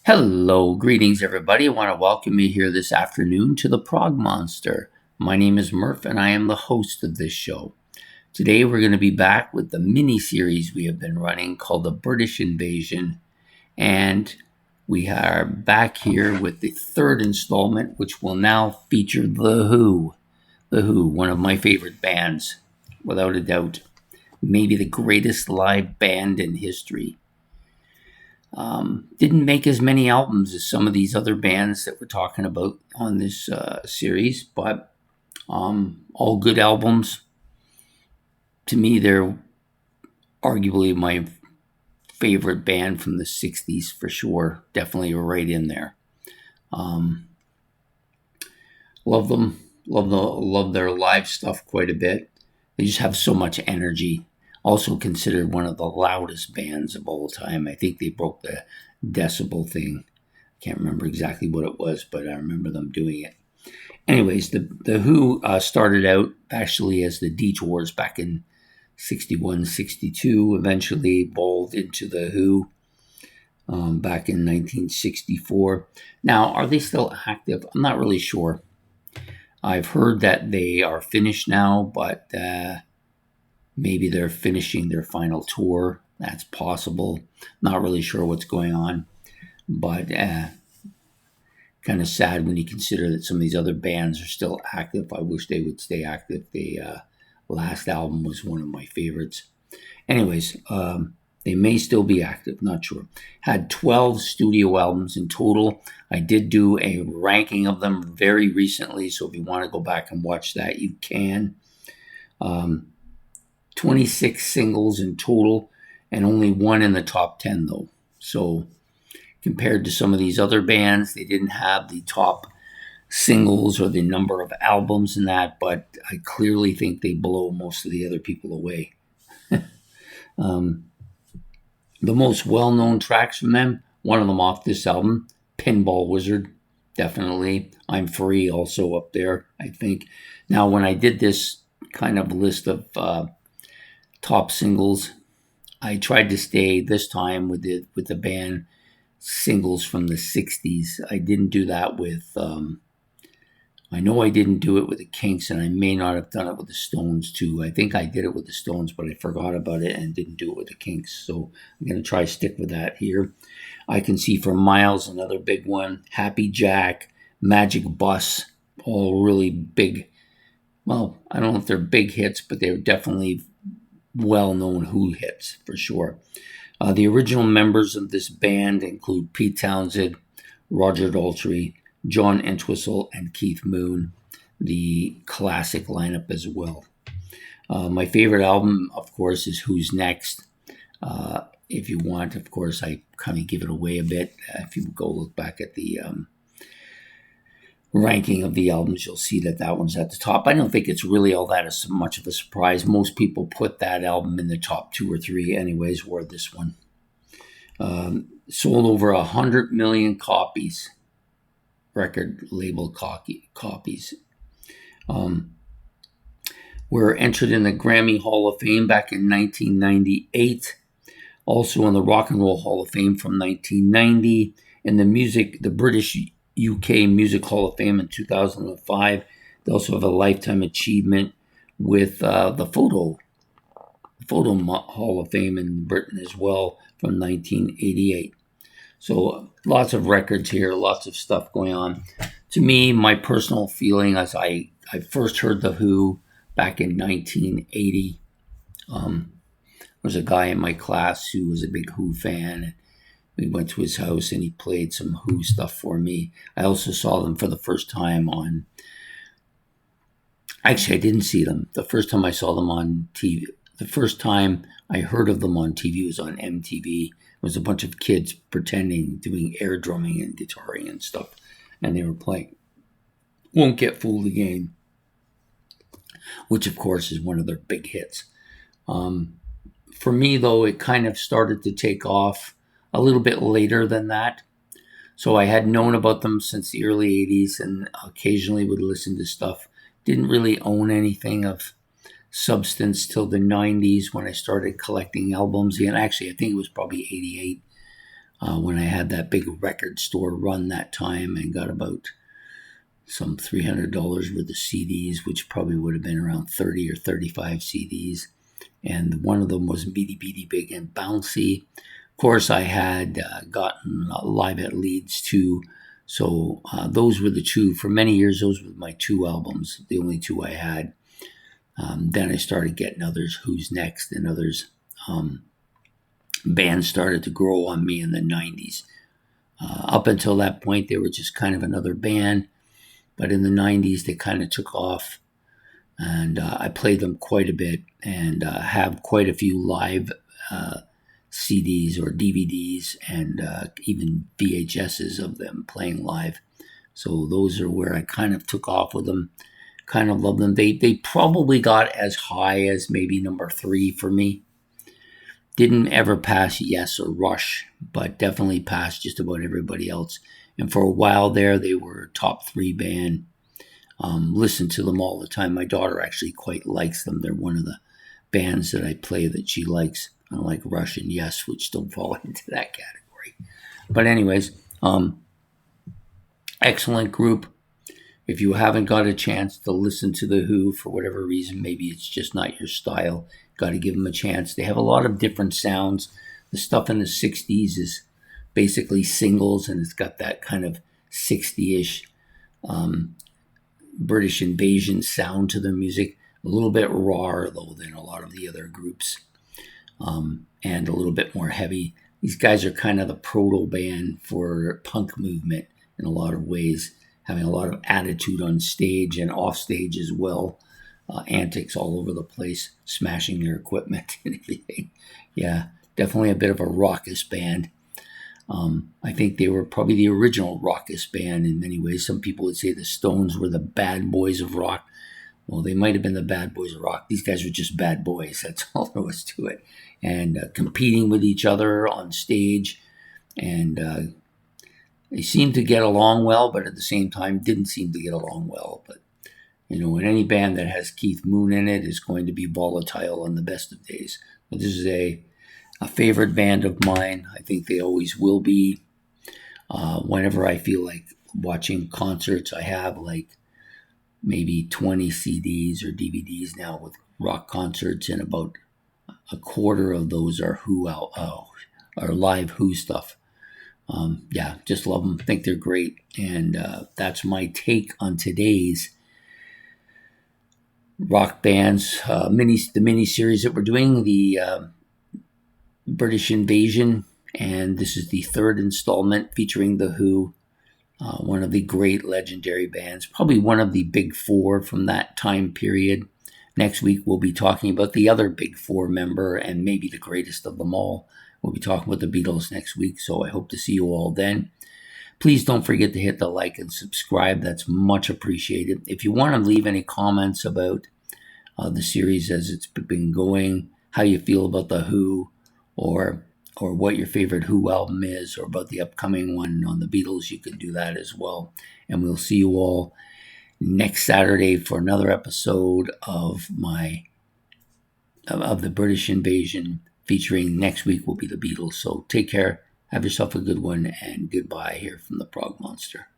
Hello, greetings everybody. I want to welcome you here this afternoon to the Prog Monster. My name is Murph and I am the host of this show. Today we're going to be back with the mini-series we have been running called The British Invasion, and we are back here with the third installment, which will now feature The Who. The Who, one of my favorite bands, without a doubt. Maybe the greatest live band in history. Didn't make as many albums as some of these other bands that we're talking about on this series, but all good albums. To me, they're arguably my favorite band from the 60s for sure. Definitely right in there. Love them. Love their live stuff quite a bit. They just have so much energy. Also considered one of the loudest bands of all time. I think they broke the decibel thing. Can't remember exactly what it was, but I remember them doing it. Anyways, the Who started out actually as the Detours back in 61, 62, eventually evolved into the Who back in 1964. Now, are they still active? I'm not really sure. I've heard that they are finished now, but maybe they're finishing their final tour. That's possible. Not really sure what's going on, but kind of sad when you consider that some of these other bands are still active. I wish they would stay active. The last album was one of my favorites. Anyways, they may still be active, not sure. Had 12 studio albums in total. I did do a ranking of them very recently, so if you want to go back and watch that, you can. 26 singles in total, and only one in the top 10, though. So compared to some of these other bands, they didn't have the top singles or the number of albums in that, but I clearly think they blow most of the other people away. The most well-known tracks from them, one of them off this album, Pinball Wizard, definitely. I'm Free, also up there, I think. Now, when I did this kind of list of top singles, I tried to stay this time with the band singles from the 60s. I didn't do that with I know I didn't do it with the Kinks, and I may not have done it with the Stones too. I think I did it with the Stones, but I forgot about it and didn't do it with the Kinks. So I'm going to try to stick with that here. I Can See for Miles, another big one. Happy Jack, Magic Bus, all really big. Well, I don't know if they're big hits, but they're definitely well-known Who hits for sure. The original members of this band include Pete Townsend, Roger Daltrey, John Entwistle, and Keith Moon, the classic lineup as well. My favorite album, of course, is Who's Next. If you want, of course, I kind of give it away a bit. If you go look back at the ranking of the albums, you'll see that that one's at the top. I don't think it's really all that much of a surprise. Most people put that album in the top 2 or 3 anyways, or this one. Sold over 100 million copies, record label copies. Were entered in the Grammy Hall of Fame back in 1998. Also in the Rock and Roll Hall of Fame from 1990. In the British UK Music Hall of Fame in 2005. They also have a Lifetime Achievement with the Photo Hall of Fame in Britain as well from 1988. So lots of records here, lots of stuff going on. To me, my personal feeling as I first heard The Who back in 1980. There was a guy in my class who was a big Who fan. We went to his house and he played some Who stuff for me. I also saw them for the first time on... Actually, I didn't see them. The first time I saw them on TV, the first time I heard of them on TV was on MTV. It was a bunch of kids pretending, doing air drumming and guitaring and stuff. And they were playing Won't Get Fooled Again, which of course is one of their big hits. For me, though, it kind of started to take off a little bit later than that. So I had known about them since the early 80s and occasionally would listen to stuff. Didn't really own anything of substance till the 90s when I started collecting albums. And actually, I think it was probably 88. when I had that big record store run that time and got about some $300 worth of CDs, which probably would have been around 30 or 35 CDs. And one of them was Beady Beady Big and Bouncy. Of course, I had gotten Live at Leeds too. So those were the two. For many years, those were my two albums, the only two I had. Then I started getting others, Who's Next, and others. Bands started to grow on me in the 90s. Up until that point, they were just kind of another band. But in the 90s, they kind of took off. And I played them quite a bit and have quite a few live CDs or DVDs and even VHSs of them playing live. So those are where I kind of took off with them. Kind of love them. They probably got as high as maybe number 3 for me. Didn't ever pass Yes or Rush, but definitely passed just about everybody else. And for a while there, they were a top 3 band. Listen to them all the time. My daughter actually quite likes them. They're one of the bands that I play that she likes, unlike Rush and Yes, which don't fall into that category. But anyways, excellent group. If you haven't got a chance to listen to The Who for whatever reason, maybe it's just not your style, got to give them a chance. They have a lot of different sounds. The stuff in the 60s is basically singles, and it's got that kind of 60-ish British invasion sound to their music. A little bit rawer, though, than a lot of the other groups, and a little bit more heavy. These guys are kind of the proto band for punk movement in a lot of ways, having a lot of attitude on stage and off stage as well. Antics all over the place, smashing their equipment and everything. Yeah, definitely a bit of a raucous band. I think they were probably the original raucous band in many ways. Some people would say the Stones were the bad boys of rock. Well, they might have been the bad boys of rock. These guys were just bad boys. That's all there was to it. And competing with each other on stage. And they seemed to get along well, but at the same time didn't seem to get along well. But, you know, in any band that has Keith Moon in it is going to be volatile on the best of days. But this is a favorite band of mine. I think they always will be. Whenever I feel like watching concerts, I have like maybe 20 CDs or DVDs now with rock concerts, and about a quarter of those are are live Who stuff. Yeah, just love them. Think they're great, and that's my take on today's rock bands the mini series that we're doing. The British Invasion, and this is the third installment featuring The Who, one of the great legendary bands, probably one of the big 4 from that time period. Next week, we'll be talking about the other big 4 member and maybe the greatest of them all. We'll be talking about the Beatles next week, so I hope to see you all then. Please don't forget to hit the like and subscribe. That's much appreciated. If you want to leave any comments about the series as it's been going, how you feel about The Who, or what your favorite Who album is, or about the upcoming one on the Beatles, you can do that as well. And we'll see you all next Saturday for another episode of the British Invasion, featuring next week will be the Beatles. So take care, have yourself a good one, and goodbye here from the Prog Monster.